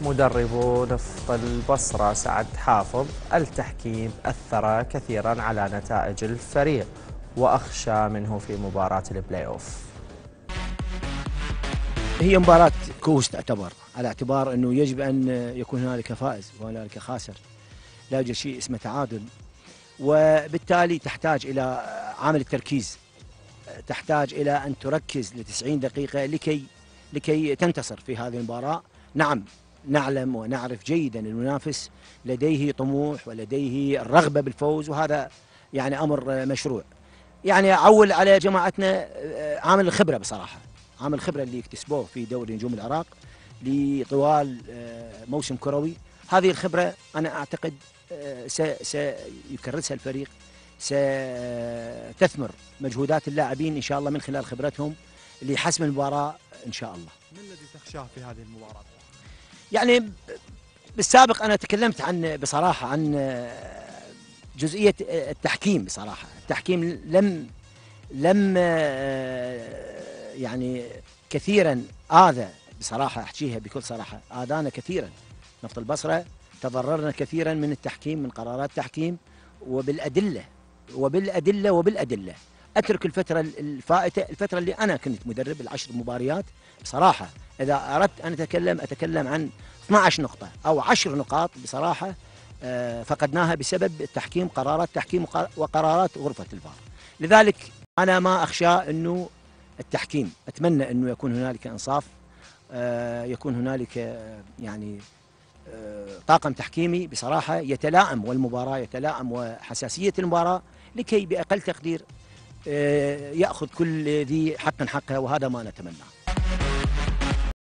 مدرب نفط البصرة سعد حافظ: التحكيم أثر كثيرا على نتائج الفريق وأخشى منه في مباراة البلاي أوف. هي مباراة كؤوس تعتبر، على اعتبار أنه يجب أن يكون هنالك فائز وهنالك خاسر، لا يوجد شيء اسمه تعادل، وبالتالي تحتاج إلى عامل التركيز، تحتاج إلى أن تركز ل90 دقيقة لكي تنتصر في هذه المباراة. نعم، نعلم ونعرف جيدا المنافس لديه طموح ولديه الرغبة بالفوز، وهذا يعني أمر مشروع. يعني أعول على جماعتنا عامل الخبرة بصراحة، عامل الخبرة اللي اكتسبوه في دوري نجوم العراق لطوال موسم كروي. هذه الخبرة أنا أعتقد سيكرسها الفريق، ستثمر مجهودات اللاعبين إن شاء الله من خلال خبرتهم لحسم المباراة إن شاء الله. ما الذي تخشاه في هذه المباراة؟ يعني بالسابق أنا تكلمت بصراحة عن جزئية التحكيم. بصراحة التحكيم لم يعني كثيرا آذى، بصراحة أحكيها بكل صراحة، آذانا كثيرا. نفط البصرة تضررنا كثيرا من التحكيم، من قرارات التحكيم، وبالأدلة. أترك الفترة الفائتة، الفترة اللي أنا كنت مدرب ال10 مباريات بصراحة، إذا أردت أن أتكلم عن 12 نقطة أو 10 نقاط بصراحة فقدناها بسبب التحكيم، قرارات تحكيم وقرارات غرفة الفار. لذلك أنا ما أخشى أنه التحكيم، أتمنى أنه يكون هنالك إنصاف، يكون هنالك يعني طاقم تحكيمي بصراحة يتلائم، والمباراة يتلائم وحساسية المباراة، لكي بأقل تقدير يأخذ كل ذي حق حقه، وهذا ما نتمناه.